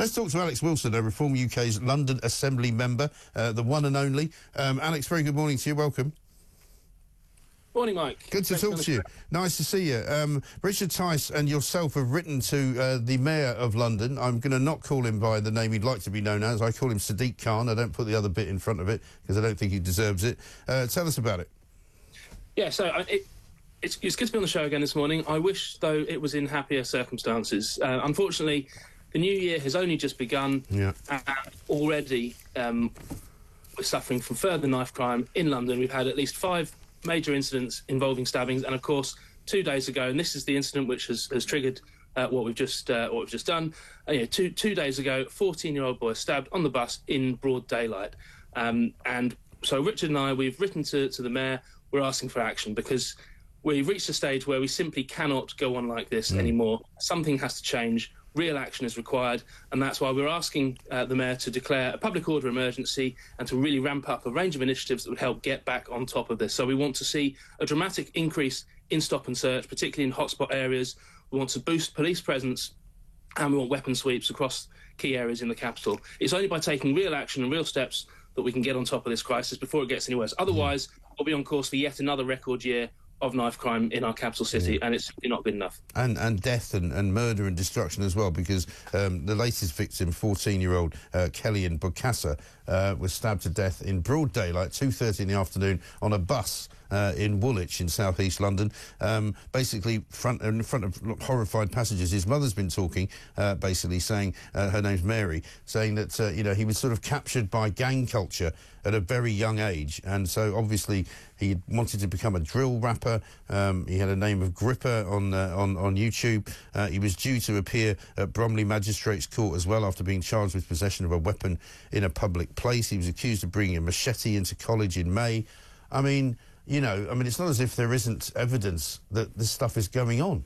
Let's talk to Alex Wilson, a Reform UK's London Assembly member, the one and only. Alex, very good morning to you. Welcome. Morning, Mike. Good to talk to you. Nice to see you. Richard Tice and yourself have written to the Mayor of London. I'm going to not call him by the name he'd like to be known as. I call him Sadiq Khan. I don't put the other bit in front of it because I don't think he deserves it. Tell us about it. Yeah, so it's good to be on the show again this morning. I wish, though, it was in happier circumstances. Unfortunately, the new year has only just begun, and already we're suffering from further knife crime in London. We've had at least 5 major incidents involving stabbings, and of course 2 days ago, and this is the incident which has triggered what we've just done. Two days ago, 14-year-old boy stabbed on the bus in broad daylight, and so Richard and I, we've written to the Mayor. We're asking for action because we've reached a stage where we simply cannot go on like this anymore. Something has to change. Real action is required, and that's why we're asking the Mayor to declare a public order emergency and to really ramp up a range of initiatives that would help get back on top of this. So we want to see a dramatic increase in stop and search, particularly in hotspot areas. We want to boost police presence, and we want weapon sweeps across key areas in the capital. It's only by taking real action and real steps that we can get on top of this crisis before it gets any worse. Otherwise, we'll be on course for yet another record year of knife crime in our capital city, and it's simply not good enough. And death and murder and destruction as well, because the latest victim, 14-year-old Kellyanne Bokassa, was stabbed to death in broad daylight, 2:30 in the afternoon, on a bus in Woolwich in south-east London, basically in front of horrified passengers. His mother's been talking, basically saying, her name's Mary, saying that, he was sort of captured by gang culture at a very young age, and so obviously he wanted to become a drill rapper. He had a name of Gripper on YouTube. He was due to appear at Bromley Magistrates Court as well after being charged with possession of a weapon in a public place. He was accused of bringing a machete into college in May. I mean, it's not as if there isn't evidence that this stuff is going on.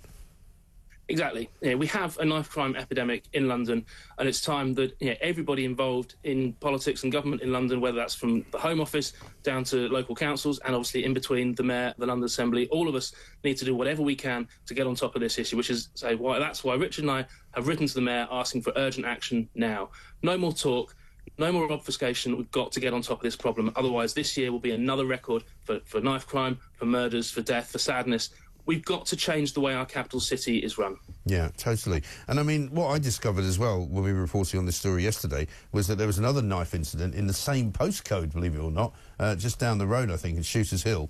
Exactly. Yeah, we have a knife crime epidemic in London, and it's time that everybody involved in politics and government in London, whether that's from the Home Office down to local councils, and obviously in between the Mayor, the London Assembly, all of us need to do whatever we can to get on top of this issue, which is that's why Richard and I have written to the Mayor asking for urgent action now. No more talk. No more obfuscation. We've got to get on top of this problem. Otherwise, this year will be another record for knife crime, for murders, for death, for sadness. We've got to change the way our capital city is run. Yeah, totally. And I mean, what I discovered as well when we were reporting on this story yesterday was that there was another knife incident in the same postcode, believe it or not, just down the road, I think, in Shooters Hill.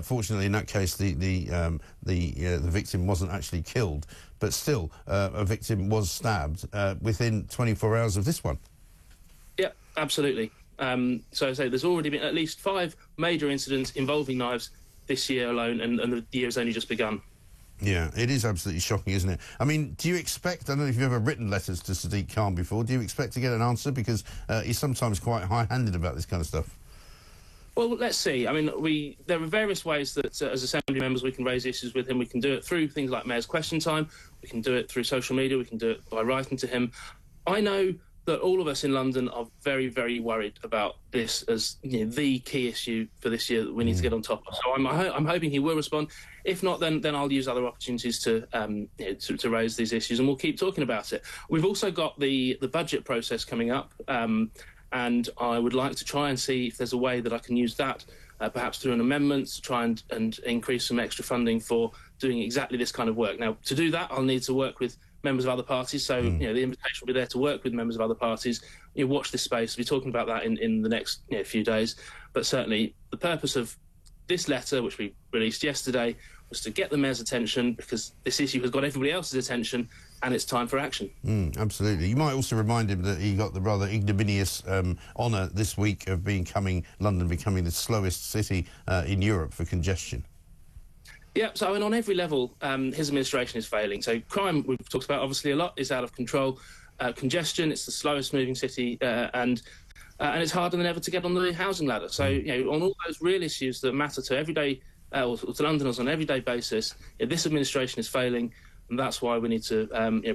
Fortunately, in that case, the victim wasn't actually killed, but still, a victim was stabbed within 24 hours of this one. Yeah, absolutely. So I say there's already been at least 5 major incidents involving knives this year alone, and the year has only just begun. Yeah, it is absolutely shocking, isn't it? I mean, do you expect, I don't know if you've ever written letters to Sadiq Khan before, do you expect to get an answer? Because he's sometimes quite high-handed about this kind of stuff. Well, let's see. I mean, there are various ways that as Assembly members we can raise issues with him. We can do it through things like Mayor's Question Time, we can do it through social media, we can do it by writing to him. I know that all of us in London are very, very worried about this as the key issue for this year that we need to get on top of. So I'm hoping he will respond. If not, then I'll use other opportunities to raise these issues, and we'll keep talking about it. We've also got the budget process coming up, and I would like to try and see if there's a way that I can use that, perhaps through an amendment, to try and increase some extra funding for doing exactly this kind of work. Now, to do that, I'll need to work with members of other parties, so the invitation will be there to work with members of other parties. Watch this space. We'll be talking about that in the next few days. But certainly the purpose of this letter, which we released yesterday, was to get the Mayor's attention, because this issue has got everybody else's attention, and it's time for action. Absolutely. You might also remind him that he got the rather ignominious honour this week of London becoming the slowest city in Europe for congestion. Yeah, so I mean, on every level, his administration is failing. So crime, we've talked about obviously a lot, is out of control. Congestion, it's the slowest moving city, and it's harder than ever to get on the housing ladder. So, on all those real issues that matter to everyday, or to Londoners on an everyday basis, this administration is failing. And that's why we need to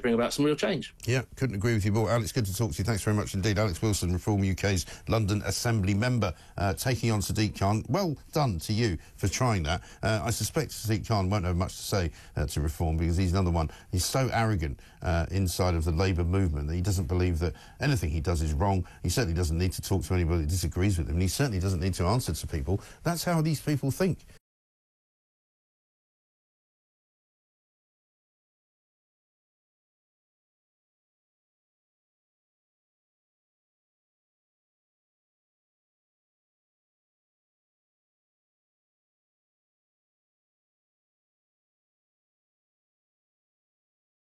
bring about some real change. Yeah, couldn't agree with you more. Alex, good to talk to you. Thanks very much indeed. Alex Wilson, Reform UK's London Assembly member, taking on Sadiq Khan. Well done to you for trying that. I suspect Sadiq Khan won't have much to say to Reform, because he's another one. He's so arrogant inside of the Labour movement that he doesn't believe that anything he does is wrong. He certainly doesn't need to talk to anybody that disagrees with him, and he certainly doesn't need to answer to people. That's how these people think.